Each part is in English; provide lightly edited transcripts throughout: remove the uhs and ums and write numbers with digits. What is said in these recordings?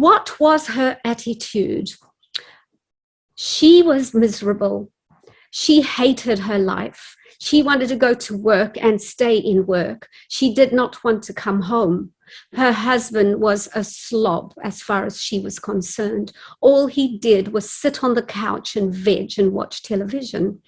What was her attitude? She was miserable. She hated her life. She wanted to go to work and stay in work. She did not want to come home. Her husband was a slob as far as she was concerned. All he did was sit on the couch and veg and watch television.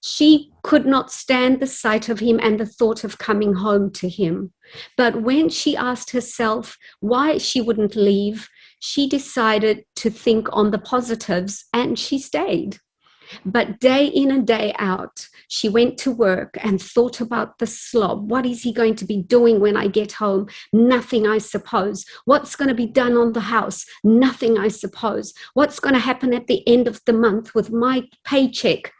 She could not stand the sight of him and the thought of coming home to him. But when she asked herself why she wouldn't leave, she decided to think on the positives, and she stayed. But day in and day out, she went to work and thought about the slob. What is he going to be doing when I get home? Nothing, I suppose. What's going to be done on the house? Nothing, I suppose. What's going to happen at the end of the month with my paycheck?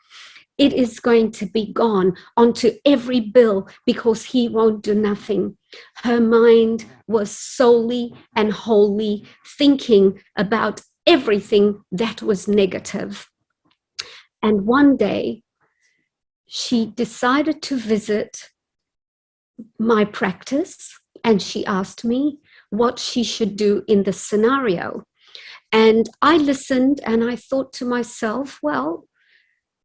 It is going to be gone onto every bill because he won't do nothing. Her mind was solely and wholly thinking about everything that was negative. And one day, she decided to visit my practice, and she asked me what she should do in this scenario. And I listened, and I thought to myself, well,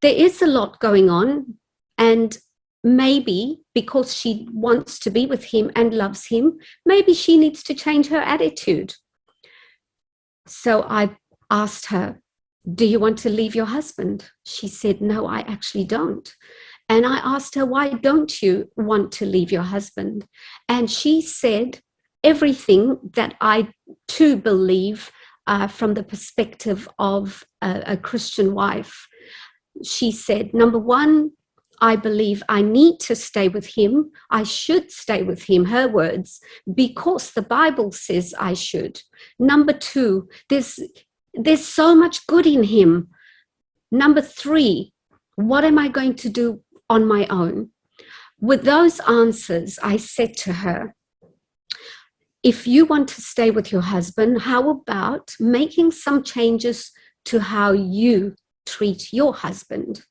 there is a lot going on, and maybe because she wants to be with him and loves him, maybe she needs to change her attitude. So I asked her, do you want to leave your husband? She said, no, I actually don't. And I asked her, why don't you want to leave your husband? And she said everything that I too believe from the perspective of a Christian wife. She said, number one, I believe I need to stay with him. I should stay with him, her words, because the Bible says I should. Number two, there's so much good in him. Number three, what am I going to do on my own? With those answers, I said to her, if you want to stay with your husband, how about making some changes to how you treat your husband?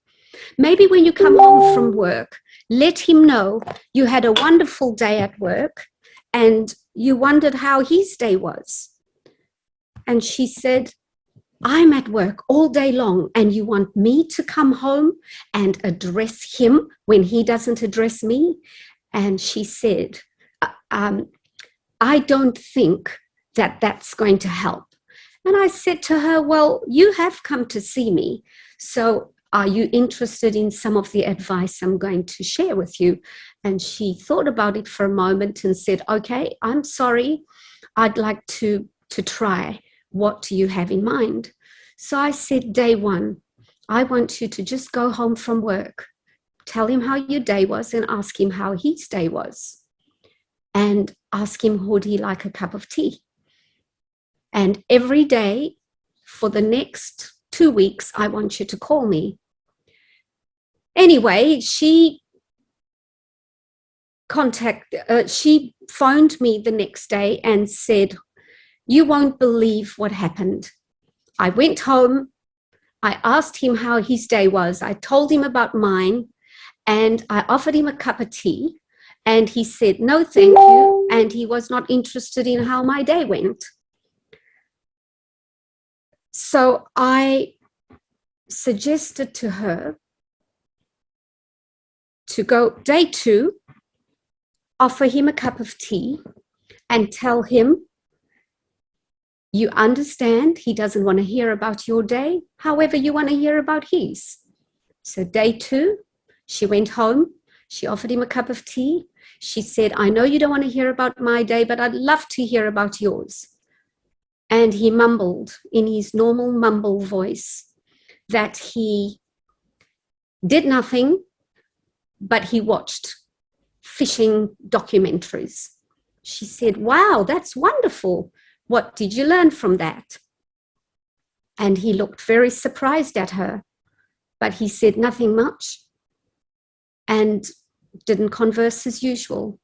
Maybe when you come home from work, let him know you had a wonderful day at work and you wondered how his day was. And she said, I'm at work all day long and you want me to come home and address him when he doesn't address me? And she said, I don't think that that's going to help. And I said to her, well, you have come to see me. So are you interested in some of the advice I'm going to share with you? And she thought about it for a moment and said, okay, I'm sorry. I'd like to try. What do you have in mind? So I said, day one, I want you to just go home from work, tell him how your day was and ask him how his day was. And ask him, would he like a cup of tea? And every day for the next 2 weeks, I want you to call me. Anyway, she phoned me the next day and said, you won't believe what happened. I went home. I asked him how his day was. I told him about mine and I offered him a cup of tea and he said, no, thank you. And he was not interested in how my day went. So I suggested to her to go day 2, offer him a cup of tea and tell him, you understand he doesn't want to hear about your day. However, you want to hear about his. So day 2, she went home. She offered him a cup of tea. She said, I know you don't want to hear about my day, but I'd love to hear about yours. And he mumbled in his normal mumble voice that he did nothing, but he watched fishing documentaries. She said, wow, that's wonderful. What did you learn from that? And he looked very surprised at her, but he said nothing much and didn't converse as usual.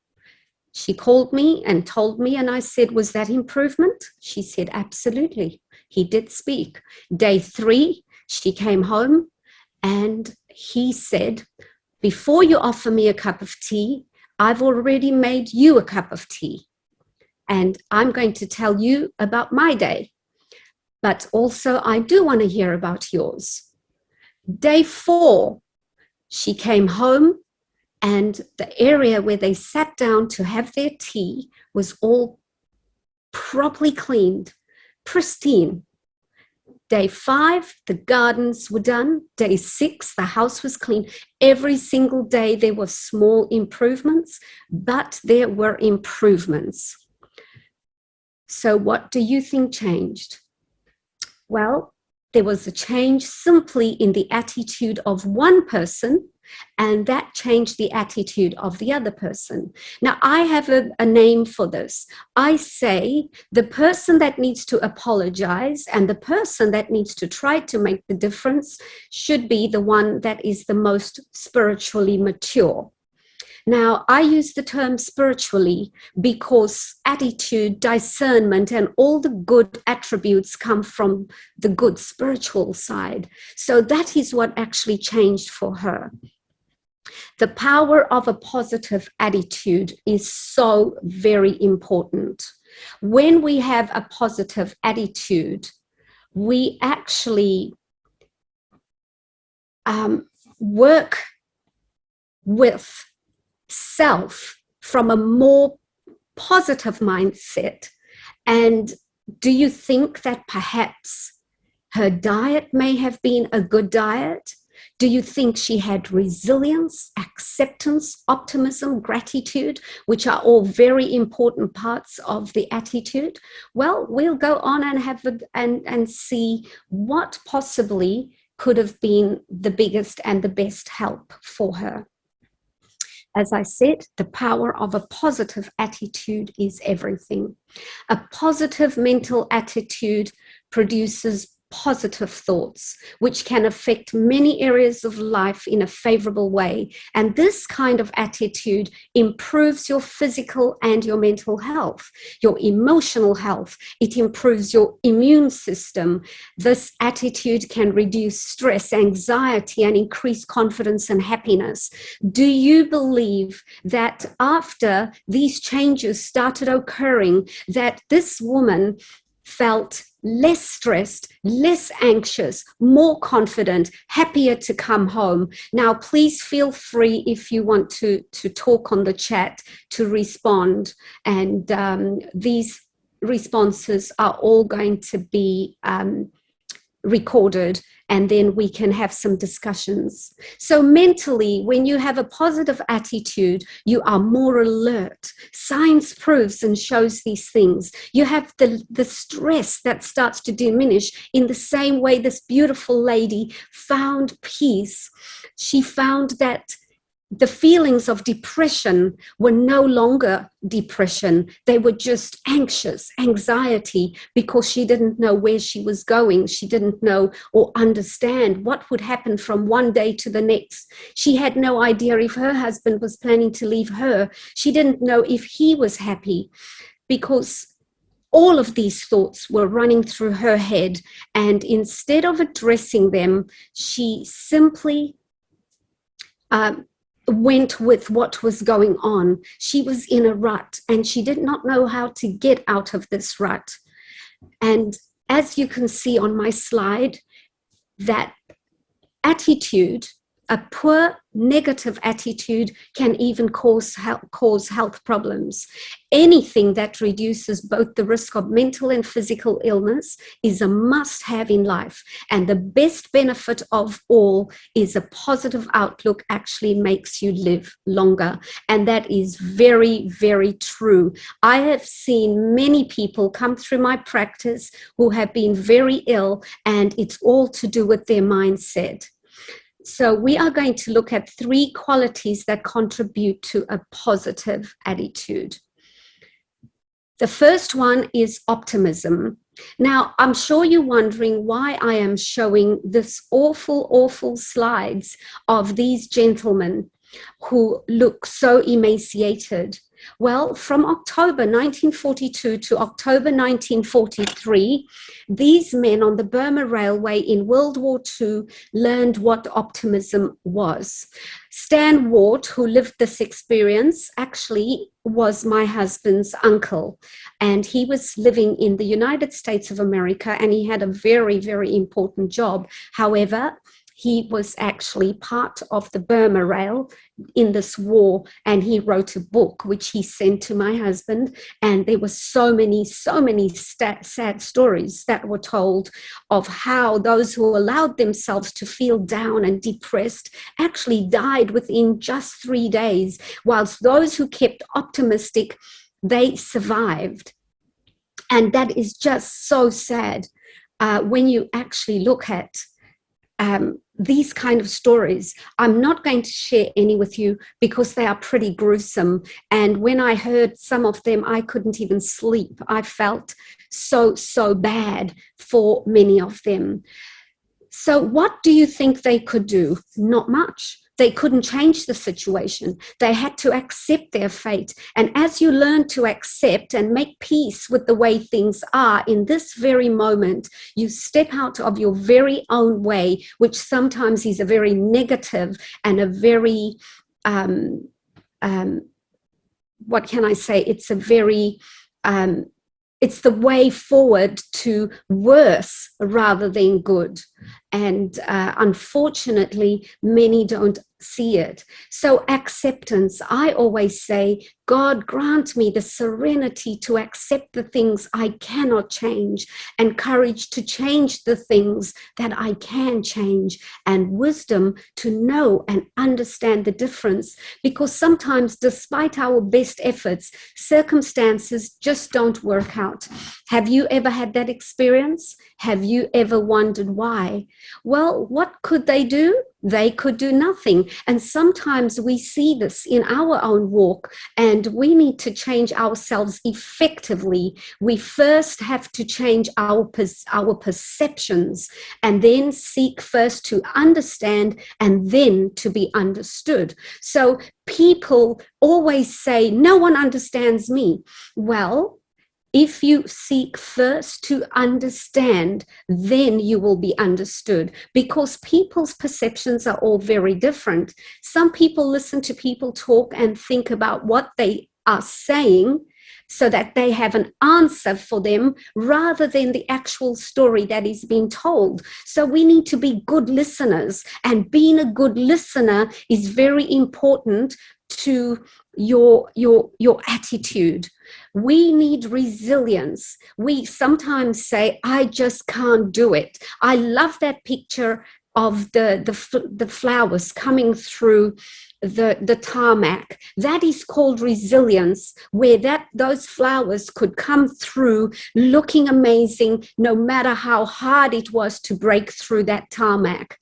She called me and told me, and I said, was that improvement? She said, absolutely. He did speak. Day 3, she came home and he said, before you offer me a cup of tea, I've already made you a cup of tea. And I'm going to tell you about my day. But also, I do want to hear about yours. Day 4, she came home, and the area where they sat down to have their tea was all properly cleaned, pristine. Day 5, the gardens were done. Day 6, the house was clean. Every single day there were small improvements, but there were improvements. So what do you think changed? Well, there was a change simply in the attitude of one person, and that changed the attitude of the other person. Now, I have a name for this. I say the person that needs to apologize and the person that needs to try to make the difference should be the one that is the most spiritually mature. Now, I use the term spiritually because attitude, discernment, and all the good attributes come from the good spiritual side. So that is what actually changed for her. The power of a positive attitude is so very important. When we have a positive attitude, we actually work with self from a more positive mindset. And do you think that perhaps her diet may have been a good diet? Do you think she had resilience, acceptance, optimism, gratitude, which are all very important parts of the attitude? Well, we'll go on and see what possibly could have been the biggest and the best help for her. As I said, the power of a positive attitude is everything. A positive mental attitude produces positive thoughts, which can affect many areas of life in a favorable way. And this kind of attitude improves your physical and your mental health, your emotional health. It improves your immune system. This attitude can reduce stress, anxiety, and increase confidence and happiness. Do you believe that after these changes started occurring, that this woman felt less stressed, less anxious, more confident, happier to come home? Now, please feel free if you want to talk on the chat to respond. And these responses are all going to be recorded, and then we can have some discussions. So mentally, when you have a positive attitude, you are more alert. Science proves and shows these things. You have the stress that starts to diminish in the same way this beautiful lady found peace. She found that the feelings of depression were no longer depression. They were just anxious, anxiety, because she didn't know where she was going. She didn't know or understand what would happen from one day to the next. She had no idea if her husband was planning to leave her. She didn't know if he was happy, because all of these thoughts were running through her head. And instead of addressing them, she simply went with what was going on. She was in a rut and she did not know how to get out of this rut. And as you can see on my slide, that attitude, a poor negative attitude, can even cause health problems. Anything that reduces both the risk of mental and physical illness is a must-have in life. And the best benefit of all is a positive outlook actually makes you live longer. And that is very, very true. I have seen many people come through my practice who have been very ill, and it's all to do with their mindset. So we are going to look at 3 qualities that contribute to a positive attitude. The first one is optimism. Now, I'm sure you're wondering why I am showing this awful slides of these gentlemen who look so emaciated. Well, from October 1942 to October 1943, these men on the Burma Railway in World War II learned what optimism was. Stan Ward, who lived this experience, actually was my husband's uncle, and he was living in the United States of America, and he had a very, very important job. However, he was actually part of the Burma Rail in this war, and he wrote a book which he sent to my husband, and there were so many sad stories that were told of how those who allowed themselves to feel down and depressed actually died within just 3 days, whilst those who kept optimistic, they survived. And that is just so sad when you actually look at these kind of stories. I'm not going to share any with you because they are pretty gruesome. And when I heard some of them, I couldn't even sleep. I felt so bad for many of them. So what do you think they could do? Not much. They couldn't change the situation. They had to accept their fate. And as you learn to accept and make peace with the way things are in this very moment, you step out of your very own way, which sometimes is a very negative and a very, what can I say? It's a very, it's the way forward to worse rather than good. And unfortunately, many don't see it. So acceptance, I always say, God grant me the serenity to accept the things I cannot change, and courage to change the things that I can change, and wisdom to know and understand the difference. Because sometimes, despite our best efforts, circumstances just don't work out. Have you ever had that experience? Have you ever wondered why? Well, what could they do? They could do nothing. And sometimes we see this in our own walk, and we need to change ourselves effectively. We first have to change our perceptions, and then seek first to understand and then to be understood. So people always say, no one understands me. Well, if you seek first to understand, then you will be understood, because people's perceptions are all very different. Some people listen to people talk and think about what they are saying so that they have an answer for them rather than the actual story that is being told. So we need to be good listeners, and being a good listener is very important to your attitude. We need resilience. We sometimes say, I just can't do it. I love that picture of the flowers coming through the tarmac. That is called resilience, where those flowers could come through looking amazing, no matter how hard it was to break through that tarmac.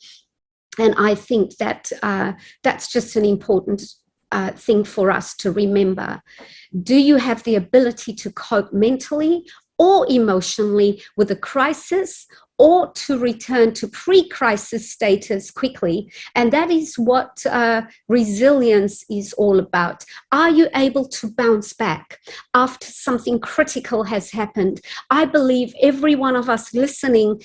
And I think that that's just an important thing for us to remember. Do you have the ability to cope mentally or emotionally with a crisis, or to return to pre-crisis status quickly? And that is what resilience is all about. Are you able to bounce back after something critical has happened? I believe every one of us listening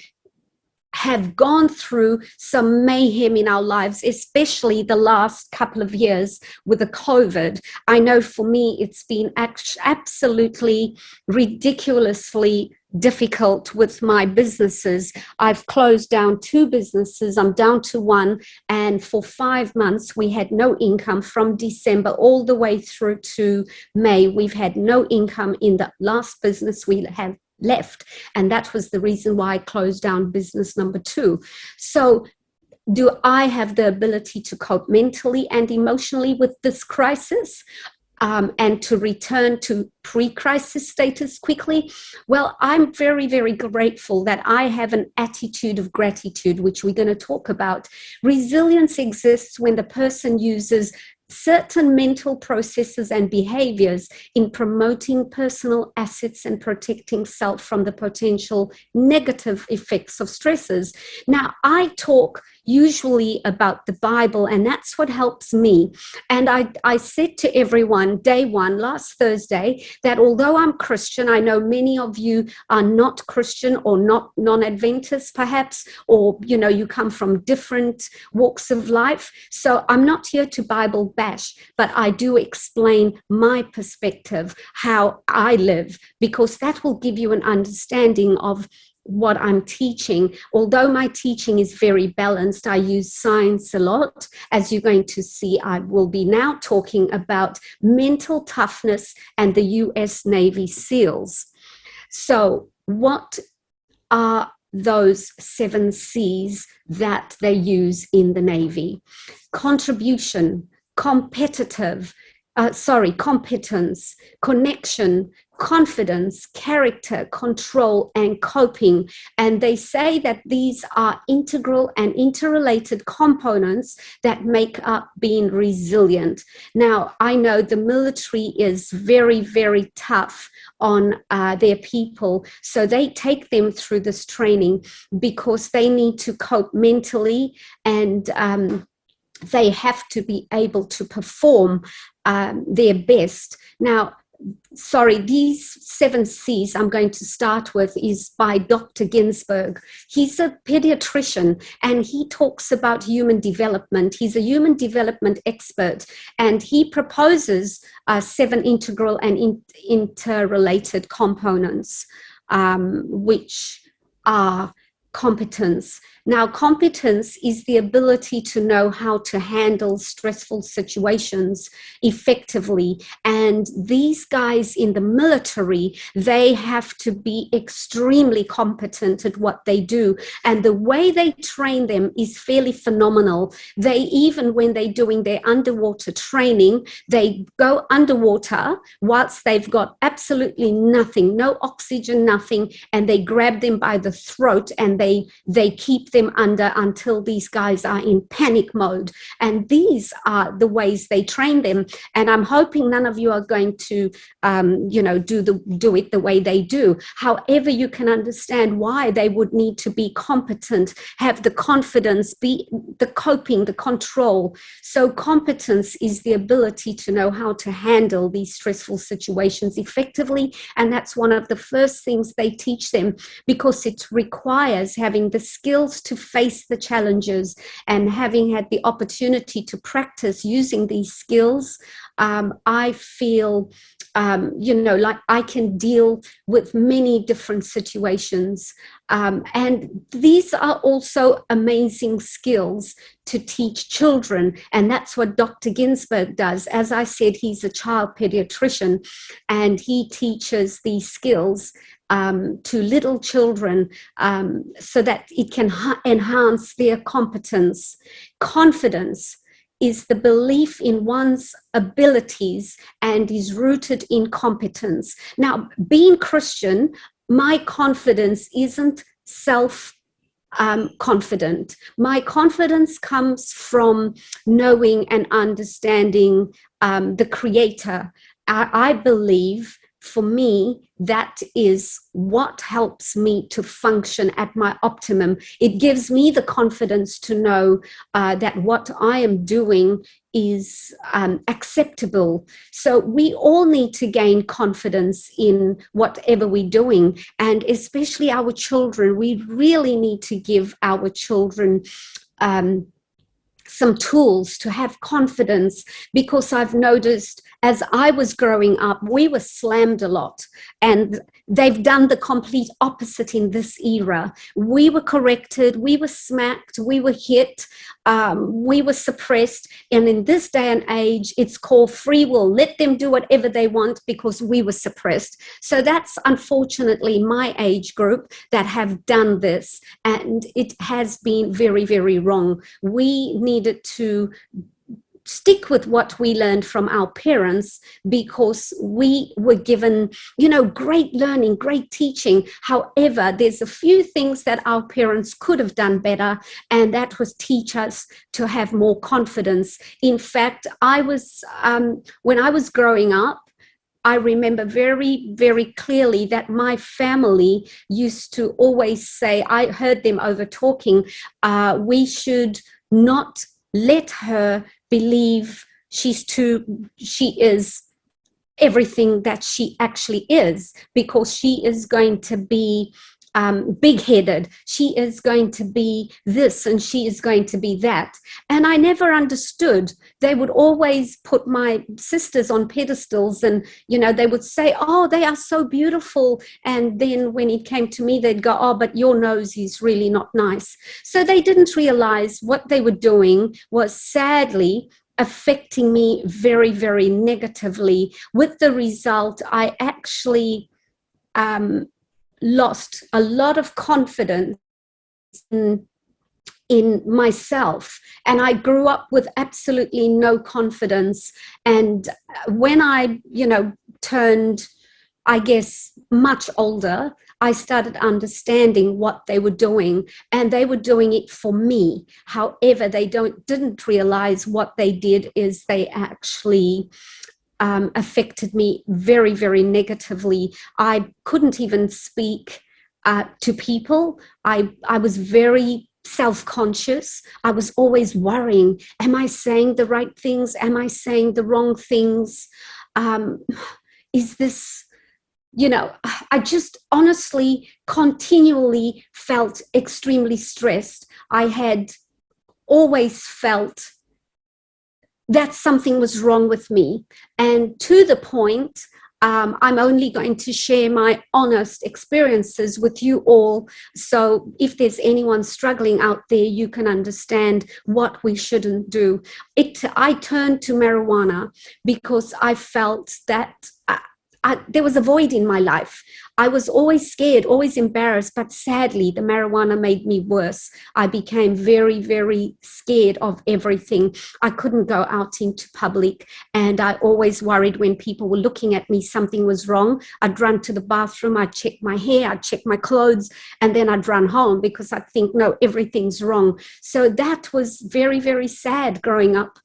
have gone through some mayhem in our lives, especially the last couple of years with the COVID. I know for me, it's been absolutely ridiculously difficult with my businesses. I've closed down 2 businesses. I'm down to 1. And for 5 months, we had no income from December all the way through to May. We've had no income in the last business we have left, and that was the reason why I closed down business number 2. So do I have the ability to cope mentally and emotionally with this crisis, and to return to pre-crisis status quickly? Well, I'm very, very grateful that I have an attitude of gratitude, which we're going to talk about. Resilience exists when the person uses certain mental processes and behaviors in promoting personal assets and protecting self from the potential negative effects of stresses. Now, I talk usually about the Bible, and that's what helps me. And I said to everyone day one, last Thursday, that although I'm Christian, I know many of you are not Christian or not non-Adventist perhaps, or, you know, you come from different walks of life. So I'm not here to Bible bash, but I do explain my perspective, how I live, because that will give you an understanding of what I'm teaching. Although my teaching is very balanced, I use science a lot. As you're going to see, I will be now talking about mental toughness and the US Navy SEALs. So what are those 7 C's that they use in the Navy? Contribution, competence, connection, confidence, character, control, and coping. And they say that these are integral and interrelated components that make up being resilient. Now, I know the military is very, very tough on their people. So they take them through this training because they need to cope mentally, and they have to be able to perform their best. Now, these 7 C's I'm going to start with is by Dr. Ginsberg. He's a pediatrician, and he talks about human development. He's a human development expert, and he proposes 7 integral and interrelated components, which are competence. Now, competence is the ability to know how to handle stressful situations effectively. And these guys in the military, they have to be extremely competent at what they do. And the way they train them is fairly phenomenal. They, even when they're doing their underwater training, they go underwater whilst they've got absolutely nothing, no oxygen, nothing, and they grab them by the throat and they keep them under until these guys are in panic mode. And these are the ways they train them. And I'm hoping none of you are going to, do it the way they do. However, you can understand why they would need to be competent, have the confidence, be the coping, the control. So competence is the ability to know how to handle these stressful situations effectively. And that's one of the first things they teach them, because it requires having the skills to face the challenges, and having had the opportunity to practice using these skills, I feel, like I can deal with many different situations. And these are also amazing skills to teach children. And that's what Dr. Ginsberg does. As I said, he's a child pediatrician, and he teaches these skills to little children so that it can enhance their competence. Confidence is the belief in one's abilities and is rooted in competence. Now, being Christian, my confidence isn't self-confident. My confidence comes from knowing and understanding the Creator. I believe, for me, that is what helps me to function at my optimum. It gives me the confidence to know that what I am doing is acceptable. So we all need to gain confidence in whatever we're doing, and especially our children. We really need to give our children some tools to have confidence, because I've noticed as I was growing up, we were slammed a lot, and they've done the complete opposite in this era. We were corrected, we were smacked, we were hit, we were suppressed. And in this day and age, it's called free will. Let them do whatever they want because we were suppressed. So that's unfortunately my age group that have done this, and it has been very, very wrong. We needed to stick with what we learned from our parents, because we were given, great learning, great teaching. However, there's a few things that our parents could have done better, and that was teach us to have more confidence. In fact, when I was growing up, I remember very, very clearly that my family used to always say, I heard them over talking, we should not let her believe she is everything that she actually is, because she is going to be big-headed, she is going to be this, and she is going to be that. And I never understood. They would always put my sisters on pedestals, and they would say, oh, they are so beautiful, and then when it came to me, they'd go, oh, but your nose is really not nice. So they didn't realize what they were doing was sadly affecting me very, very negatively, with the result I actually lost a lot of confidence in myself, and I grew up with absolutely no confidence. And when I turned, I guess, much older, I started understanding what they were doing, and they were doing it for me. However, they didn't realize what they did is they actually affected me very, very negatively. I couldn't even speak to people. I was very self-conscious. I was always worrying, am I saying the right things? Am I saying the wrong things? Is this, I just honestly continually felt extremely stressed. I had always felt that something was wrong with me. And to the point, I'm only going to share my honest experiences with you all. So if there's anyone struggling out there, you can understand what we shouldn't do. I turned to marijuana because I felt that there was a void in my life. I was always scared, always embarrassed, but sadly, the marijuana made me worse. I became very, very scared of everything. I couldn't go out into public, and I always worried when people were looking at me, something was wrong. I'd run to the bathroom, I'd check my hair, I'd check my clothes, and then I'd run home because I'd think, no, everything's wrong. So that was very, very sad growing up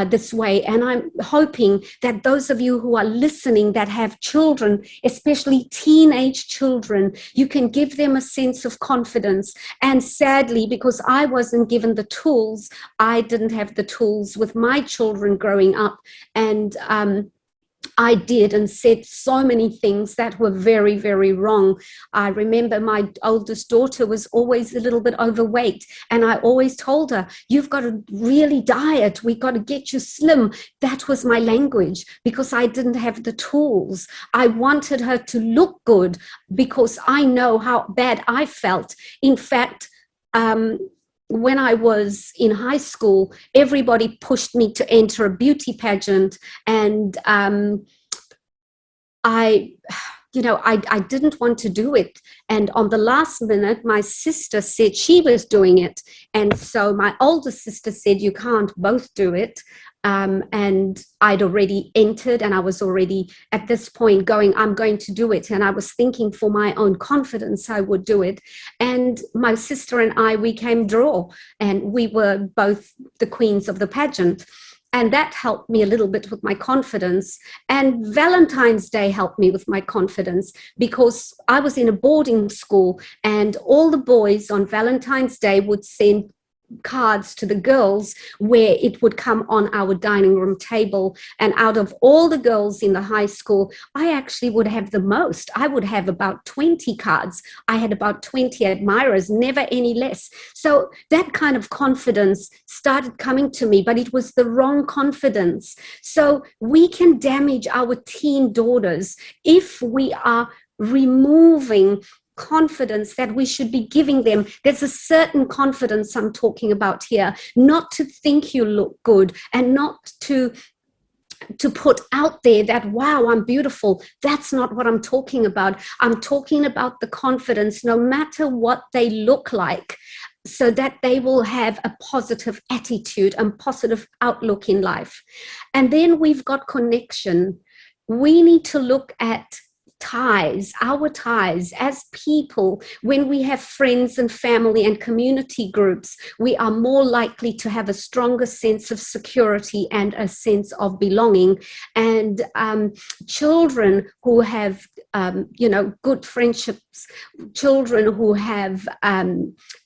this way. And I'm hoping that those of you who are listening that have children, especially teenage children, you can give them a sense of confidence. And sadly, because I wasn't given the tools, I didn't have the tools with my children growing up. And I did and said so many things that were very, very wrong. I remember my oldest daughter was always a little bit overweight, and I always told her, you've got to really diet. We got to get you slim. That was my language because I didn't have the tools. I wanted her to look good because I know how bad I felt. In fact, when I was in high school, everybody pushed me to enter a beauty pageant, and I didn't want to do it. And on the last minute, my sister said she was doing it. And so my older sister said, you can't both do it. And I'd already entered, and I was already at this point going, I'm going to do it. And I was thinking for my own confidence, I would do it. And my sister and I, we came draw, and we were both the queens of the pageant. And that helped me a little bit with my confidence. And Valentine's Day helped me with my confidence because I was in a boarding school, and all the boys on Valentine's Day would send cards to the girls where it would come on our dining room table. And out of all the girls in the high school, I actually would have the most. I would have about 20 cards. I had about 20 admirers, never any less. So that kind of confidence started coming to me, but it was the wrong confidence. So we can damage our teen daughters if we are removing confidence that we should be giving them. There's a certain confidence I'm talking about here, not to think you look good and not to put out there that, wow, I'm beautiful. That's not what I'm talking about. I'm talking about the confidence, no matter what they look like. so that they will have a positive attitude and positive outlook in life. And then we've got connection. We need to look at ties, our ties as people. When we have friends and family and community groups, we are more likely to have a stronger sense of security and a sense of belonging. And children who have good friendships, children who have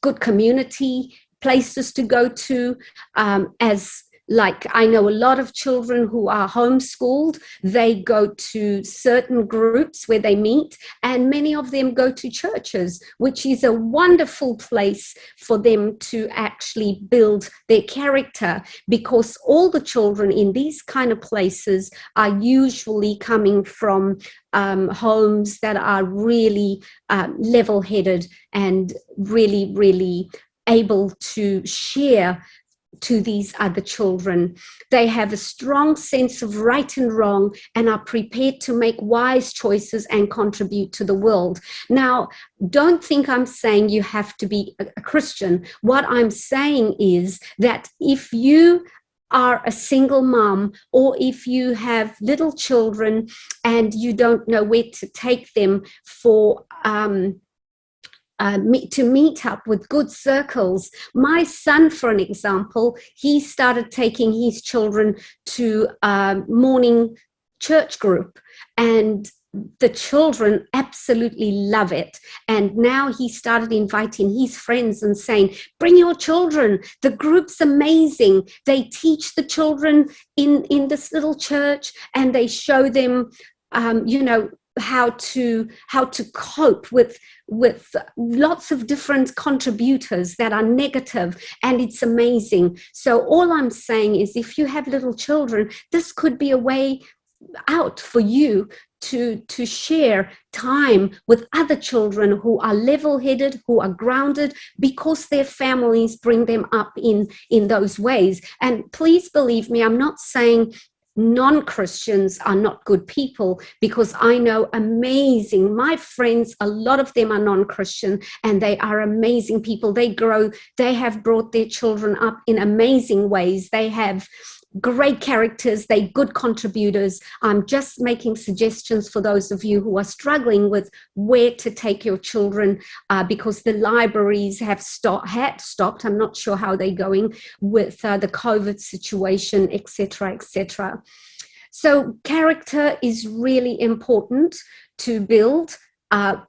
good community places to go to, like I know a lot of children who are homeschooled, they go to certain groups where they meet, and many of them go to churches, which is a wonderful place for them to actually build their character, because all the children in these kind of places are usually coming from homes that are really level-headed and really, really able to share to these other children. They have a strong sense of right and wrong and are prepared to make wise choices and contribute to the world. Now, don't think I'm saying you have to be a Christian. What I'm saying is that if you are a single mom, or if you have little children and you don't know where to take them for to meet up with good circles. My son, for an example, he started taking his children to morning church group, and the children absolutely love it. And now he started inviting his friends and saying, bring your children, the group's amazing. They teach the children in this little church, and they show them how to cope with lots of different contributors that are negative, and it's amazing. So all I'm saying is, if you have little children, this could be a way out for you to share time with other children who are level-headed, who are grounded, because their families bring them up in those ways. And please believe me, I'm not saying non-Christians are not good people, because I know amazing, my friends, a lot of them are non-Christian, and they are amazing people. They have brought their children up in amazing ways. They have great characters, they're good contributors. I'm just making suggestions for those of you who are struggling with where to take your children, because the libraries had stopped. I'm not sure how they're going with the COVID situation, etc., etc. So character is really important to build.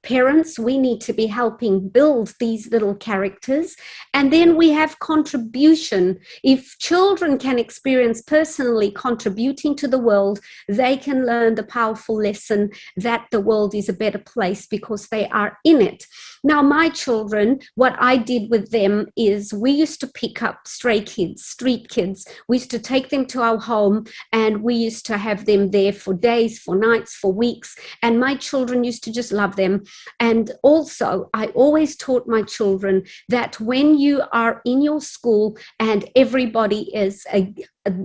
Parents, we need to be helping build these little characters. And then we have contribution. If children can experience personally contributing to the world, they can learn the powerful lesson that the world is a better place because they are in it. Now, my children, what I did with them is we used to pick up stray kids, street kids. We used to take them to our home, and we used to have them there for days, for nights, for weeks. And my children used to just love them. And also, I always taught my children that when you are in your school and everybody is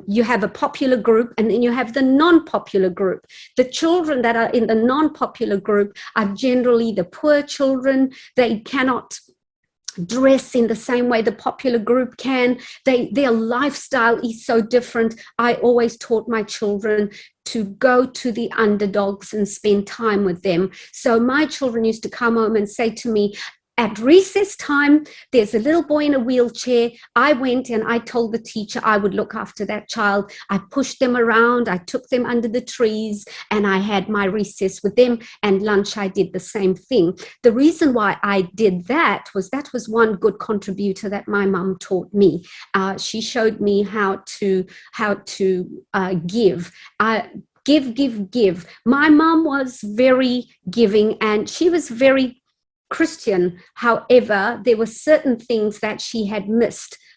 you have a popular group, and then you have the non-popular group. The children that are in the non-popular group are generally the poor children. They cannot dress in the same way the popular group can. Their lifestyle is so different. I always taught my children to go to the underdogs and spend time with them. So my children used to come home and say to me, at recess time, there's a little boy in a wheelchair. I went and I told the teacher I would look after that child. I pushed them around. I took them under the trees, and I had my recess with them, and lunch I did the same thing. The reason why I did that was one good contributor that my mum taught me. She showed me how to give. Give. My mum was very giving, and she was very Christian. However, there were certain things that she had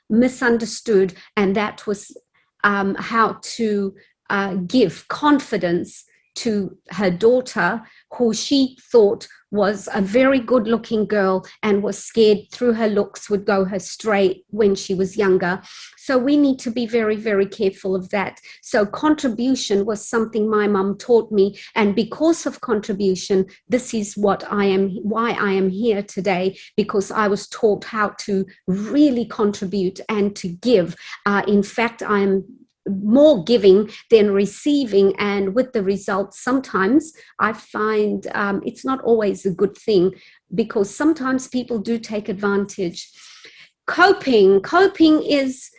misunderstood, and that was how to give confidence to her daughter, who she thought was a very good looking girl and was scared through her looks would go her straight when she was younger. So we need to be very, very careful of that. So contribution was something my mum taught me. And because of contribution, this is why I am here today, because I was taught how to really contribute and to give. In fact, I am more giving than receiving, and with the results sometimes I find it's not always a good thing, because sometimes people do take advantage. Coping is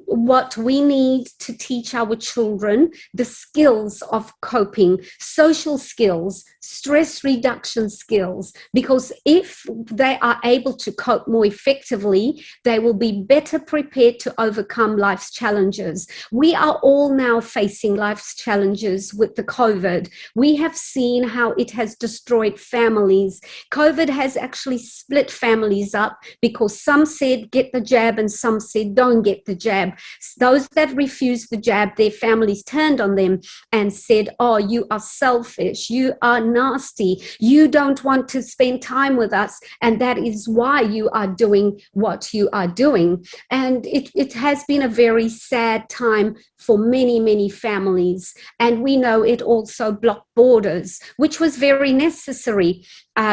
what we need to teach our children, the skills of coping, social skills, stress reduction skills, because if they are able to cope more effectively, they will be better prepared to overcome life's challenges. We are all now facing life's challenges with the COVID. We have seen how it has destroyed families. COVID has actually split families up, because some said get the jab and some said don't get the jab. Those that refused the jab, their families turned on them and said, oh, you are selfish, you are nasty, you don't want to spend time with us, and that is why you are doing what you are doing. And it has been a very sad time for many, many families. And we know it also blocked borders, which was very necessary,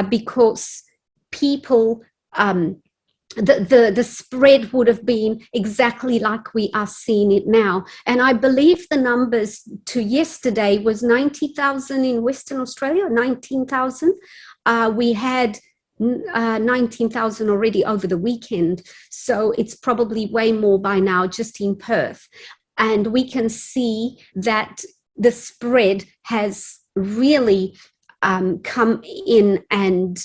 because people the spread would have been exactly like we are seeing it now. And I believe the numbers to yesterday was 90,000 in Western Australia, 19,000. We had 19,000 already over the weekend. So it's probably way more by now just in Perth. And we can see that the spread has really come in and,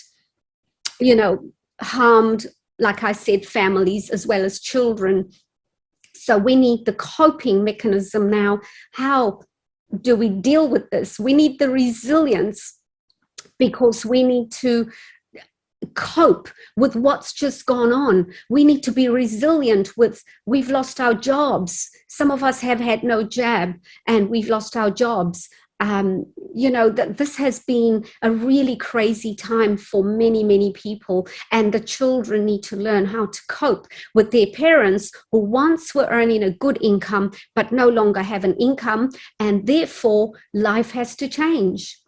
harmed, like I said, families as well as children. So we need the coping mechanism now. How do we deal with this? We need the resilience, because we need to cope with what's just gone on. We need to be resilient we've lost our jobs. Some of us have had no jab and we've lost our jobs. This has been a really crazy time for many, many people, and the children need to learn how to cope with their parents who once were earning a good income but no longer have an income, and therefore life has to change.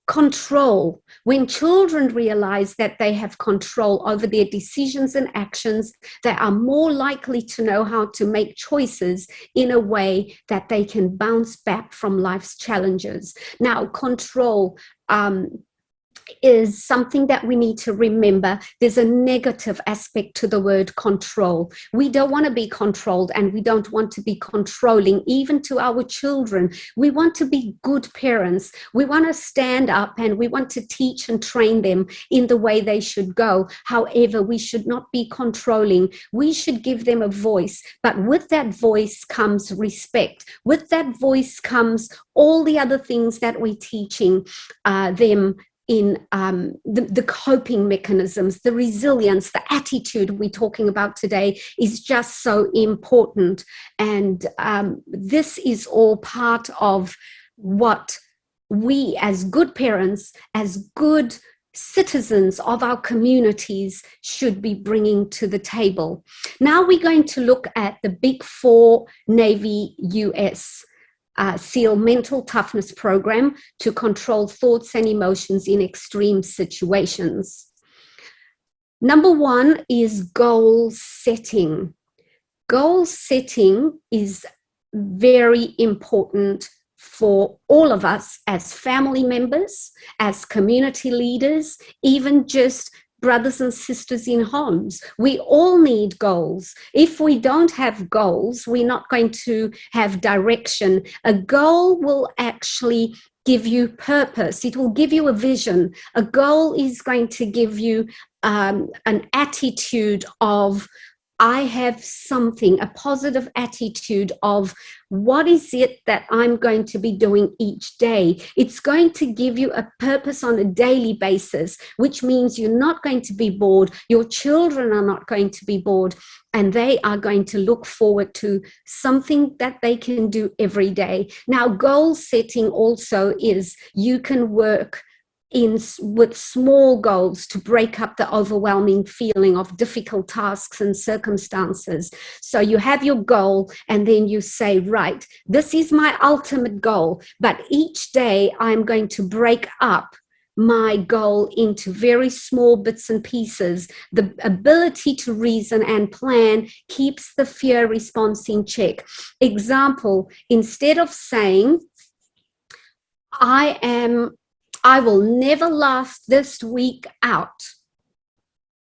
Control. When children realize that they have control over their decisions and actions, they are more likely to know how to make choices in a way that they can bounce back from life's challenges. Now, control is something that we need to remember. There's a negative aspect to the word control. We don't want to be controlled, and we don't want to be controlling even to our children. We want to be good parents. We want to stand up and we want to teach and train them in the way they should go. However, we should not be controlling. We should give them a voice, but with that voice comes respect. With that voice comes all the other things that we're teaching them in the coping mechanisms, the resilience, the attitude we're talking about today is just so important. And this is all part of what we as good parents, as good citizens of our communities should be bringing to the table. Now we're going to look at the Big Four Navy US SEAL mental toughness program to control thoughts and emotions in extreme situations. Number one is goal setting. Goal setting is very important for all of us as family members, as community leaders, even just brothers and sisters in homes. We all need goals. If we don't have goals, we're not going to have direction. A goal will actually give you purpose. It will give you a vision. A goal is going to give you an attitude of I have something, a positive attitude of what is it that I'm going to be doing each day. It's going to give you a purpose on a daily basis, which means you're not going to be bored. Your children are not going to be bored, and they are going to look forward to something that they can do every day. Now, goal setting also is you can work with small goals to break up the overwhelming feeling of difficult tasks and circumstances. So you have your goal, and then you say, right, this is my ultimate goal, but each day I'm going to break up my goal into very small bits and pieces. The ability to reason and plan keeps the fear response in check. Example, instead of saying, I will never last this week out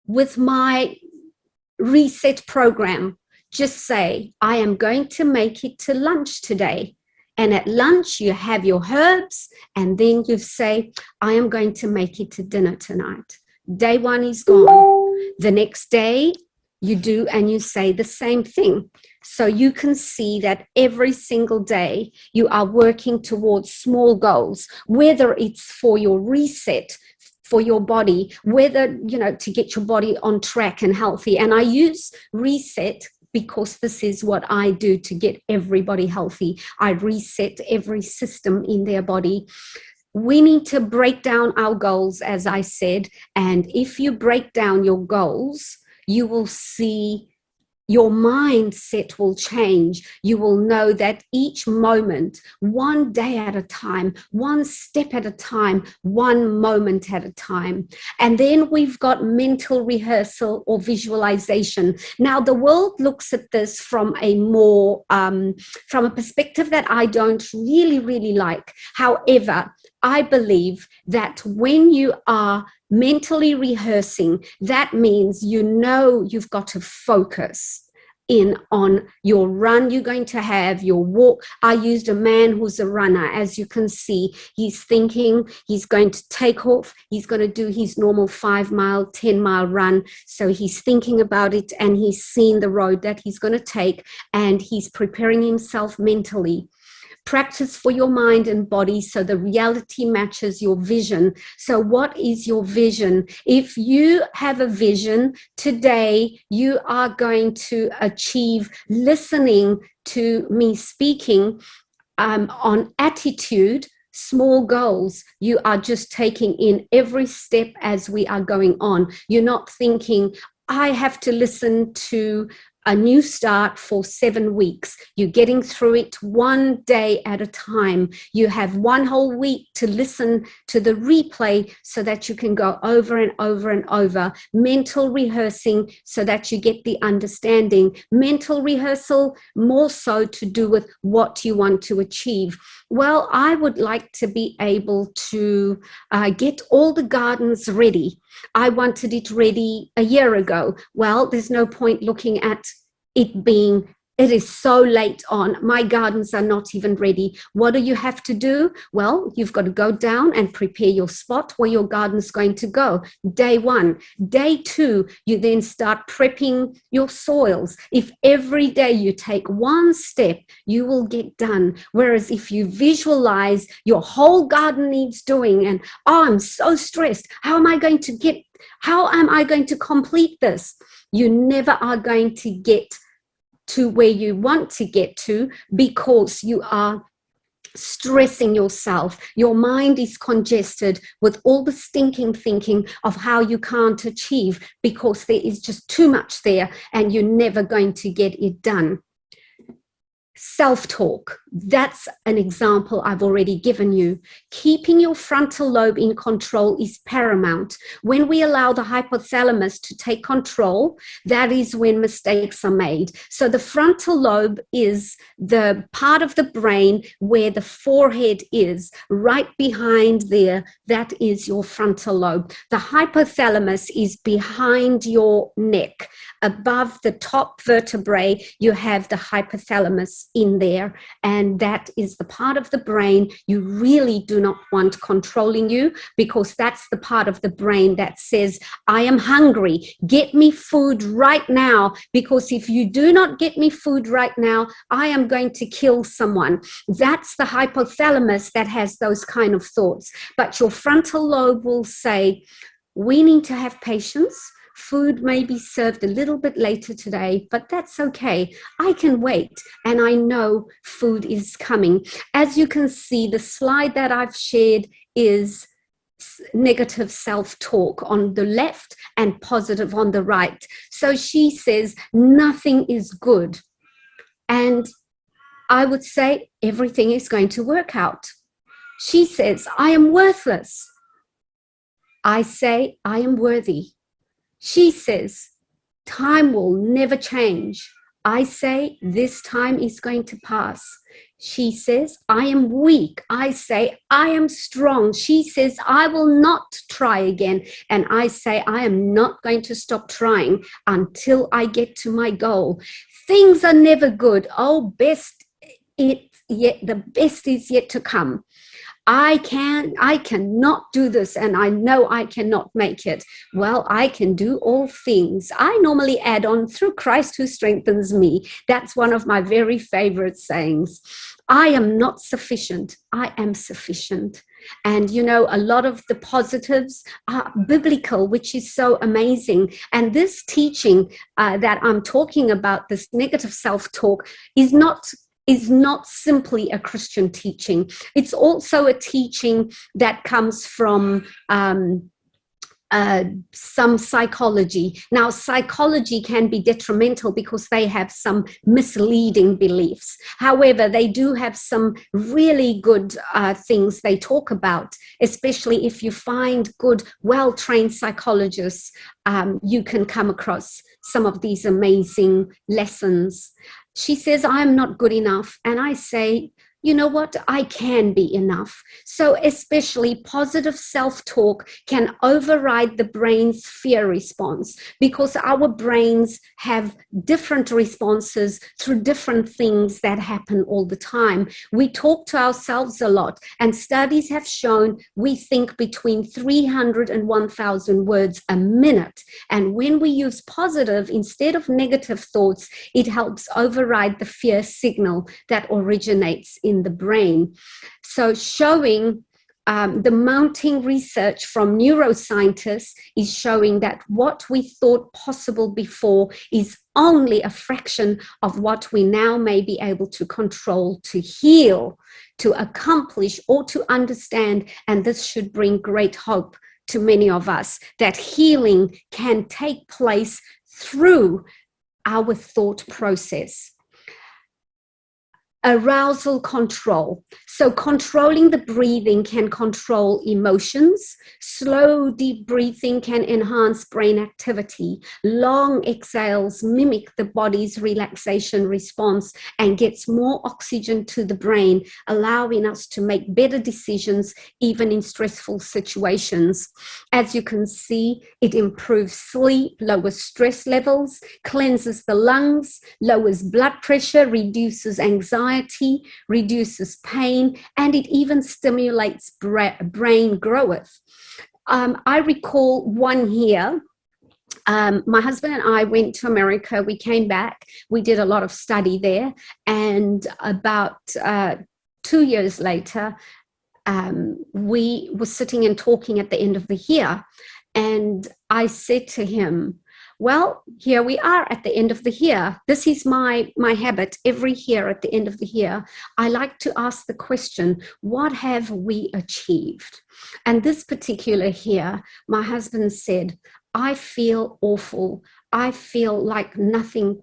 with my reset program, just say, I am going to make it to lunch today. And at lunch, you have your herbs, and then you say, I am going to make it to dinner tonight. Day one is gone. The next day, you do, and you say the same thing. So you can see that every single day you are working towards small goals, whether it's for your reset, for your body, whether, to get your body on track and healthy. And I use reset because this is what I do to get everybody healthy. I reset every system in their body. We need to break down our goals, as I said. And if you break down your goals, you will see your mindset will change. You will know that each moment, one day at a time, one step at a time, one moment at a time. And then we've got mental rehearsal or visualization. Now, the world looks at this from a more, from a perspective that I don't really like. However, I believe that when you are mentally rehearsing, that means you've got to focus in on your run you're going to have, your walk. I used a man who's a runner. As you can see, he's thinking he's going to take off. He's going to do his normal 5-mile, 10-mile run. So he's thinking about it, and he's seen the road that he's going to take, and he's preparing himself mentally. Practice for your mind and body so the reality matches your vision. So what is your vision? If you have a vision today, you are going to achieve listening to me speaking on attitude, small goals. You are just taking in every step as we are going on. You're not thinking, I have to listen to a new start for 7 weeks. You're getting through it one day at a time. You have one whole week to listen to the replay so that you can go over and over and over. Mental rehearsing so that you get the understanding. Mental rehearsal more so to do with what you want to achieve. Well, I would like to be able to get all the gardens ready. I wanted it ready a year ago. Well, there's no point looking at it is so late on. My gardens are not even ready. What do you have to do? Well, you've got to go down and prepare your spot where your garden's going to go. Day one. Day two, you then start prepping your soils. If every day you take one step, you will get done. Whereas if you visualize your whole garden needs doing and, I'm so stressed. How am I going to complete this? You never are going to get to where you want to get to because you are stressing yourself. Your mind is congested with all the stinking thinking of how you can't achieve because there is just too much there and you're never going to get it done. Self-talk, that's an example I've already given you. Keeping your frontal lobe in control is paramount. When we allow the hypothalamus to take control, that is when mistakes are made. So the frontal lobe is the part of the brain where the forehead is, right behind there. That is your frontal lobe. The hypothalamus is behind your neck. Above the top vertebrae, you have the hypothalamus. that's in there. And that is the part of the brain you really do not want controlling you, because that's the part of the brain that says, I am hungry, get me food right now, because if you do not get me food right now, I am going to kill someone. That's the hypothalamus that has those kind of thoughts. But your frontal lobe will say, we need to have patience. Food may be served a little bit later today, but that's okay. I can wait, and I know food is coming. As you can see, the slide that I've shared is negative self-talk on the left and positive on the right. So she says, nothing is good. And I would say, everything is going to work out. She says, I am worthless. I say, I am worthy. She says, time will never change. I say, this time is going to pass. She says, I am weak. I say, I am strong. She says, I will not try again. And I say, I am not going to stop trying until I get to my goal. Things are never good. Oh, the best is yet to come. I cannot do this, and I know I cannot make it. Well, I can do all things. I normally add on, through Christ who strengthens me. That's one of my very favorite sayings. I am not sufficient. I am sufficient. And, you know, a lot of the positives are biblical, which is so amazing. And this teaching that I'm talking about, this negative self-talk, is not simply a Christian teaching. It's also a teaching that comes from some psychology. Now, psychology can be detrimental because they have some misleading beliefs. However, they do have some really good things they talk about, especially if you find good, well-trained psychologists, you can come across some of these amazing lessons. She says, I'm not good enough. And I say, you know what? I can be enough. So especially positive self-talk can override the brain's fear response, because our brains have different responses through different things that happen all the time. We talk to ourselves a lot, and studies have shown we think between 300 and 1,000 words a minute. And when we use positive instead of negative thoughts, it helps override the fear signal that originates in the brain. So showing the mounting research from neuroscientists is showing that what we thought possible before is only a fraction of what we now may be able to control, to heal, to accomplish, or to understand. And this should bring great hope to many of us, that healing can take place through our thought process. Arousal control. So controlling the breathing can control emotions. Slow, deep breathing can enhance brain activity. Long exhales mimic the body's relaxation response and gets more oxygen to the brain, allowing us to make better decisions even in stressful situations. As you can see, it improves sleep, lowers stress levels, cleanses the lungs, lowers blood pressure, reduces anxiety, reduces pain, and it even stimulates brain growth. I recall one year, my husband and I went to America. We came back. We did a lot of study there. And about 2 years later, we were sitting and talking at the end of the year. And I said to him, well, here we are at the end of the year. This is my habit every year at the end of the year. I like to ask the question, what have we achieved? And this particular year, my husband said, I feel awful. I feel like nothing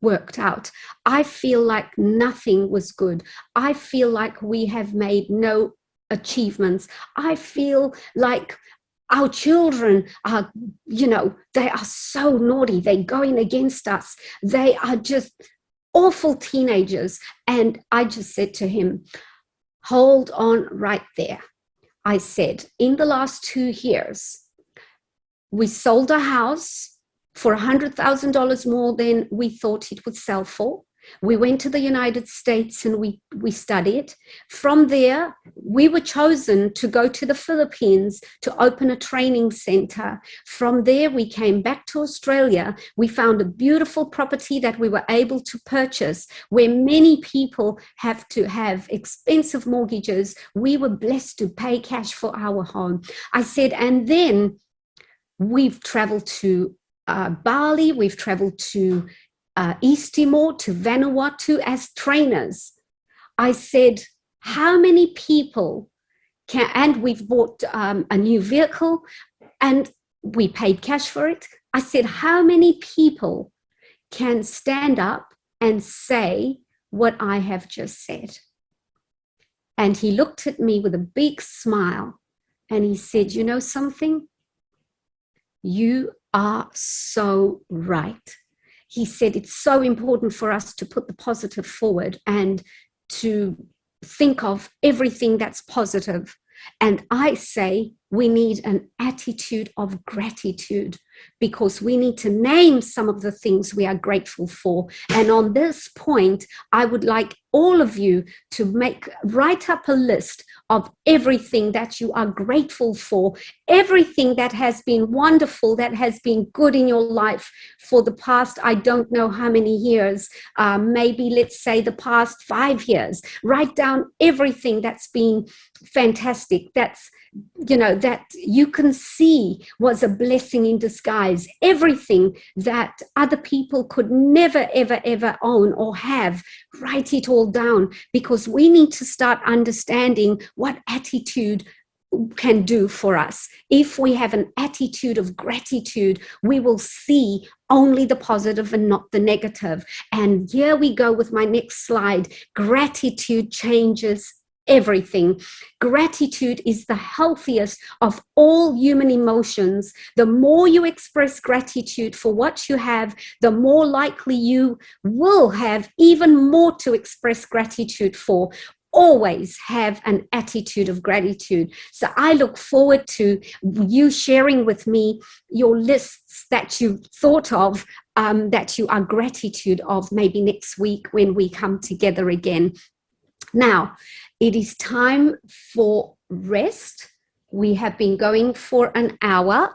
worked out. I feel like nothing was good. I feel like we have made no achievements. I feel like our children are, they are so naughty. They're going against us. They are just awful teenagers. And I just said to him, hold on right there. I said, in the last 2 years, we sold a house for $100,000 more than we thought it would sell for. We went to the United States and we studied. From there, we were chosen to go to the Philippines to open a training center. From there, we came back to Australia. We found a beautiful property that we were able to purchase where many people have to have expensive mortgages. We were blessed to pay cash for our home. I said, and then we've traveled to Bali, we've traveled to East Timor, to Vanuatu as trainers. I said, how many people can, and we've bought a new vehicle and we paid cash for it. I said, how many people can stand up and say what I have just said? And he looked at me with a big smile and he said, you know something? You are so right. He said, it's so important for us to put the positive forward and to think of everything that's positive. And I say we need an attitude of gratitude because we need to name some of the things we are grateful for. And on this point, I would like all of you to write up a list of everything that you are grateful for, everything that has been wonderful, that has been good in your life for the past, I don't know how many years, maybe let's say the past 5 years. Write down everything that's been fantastic, that's, you know, that you can see was a blessing in disguise, everything that other people could never, ever, ever own or have. Write it all down because we need to start understanding what attitude can do for us. If we have an attitude of gratitude, we will see only the positive and not the negative. And here we go with my next slide. Gratitude changes everything. Gratitude is the healthiest of all human emotions. The more you express gratitude for what you have, the more likely you will have even more to express gratitude for. Always have an attitude of gratitude. So I look forward to you sharing with me your lists that you thought of, that you are gratitude of, maybe next week when we come together again. Now, it is time for rest. We have been going for an hour.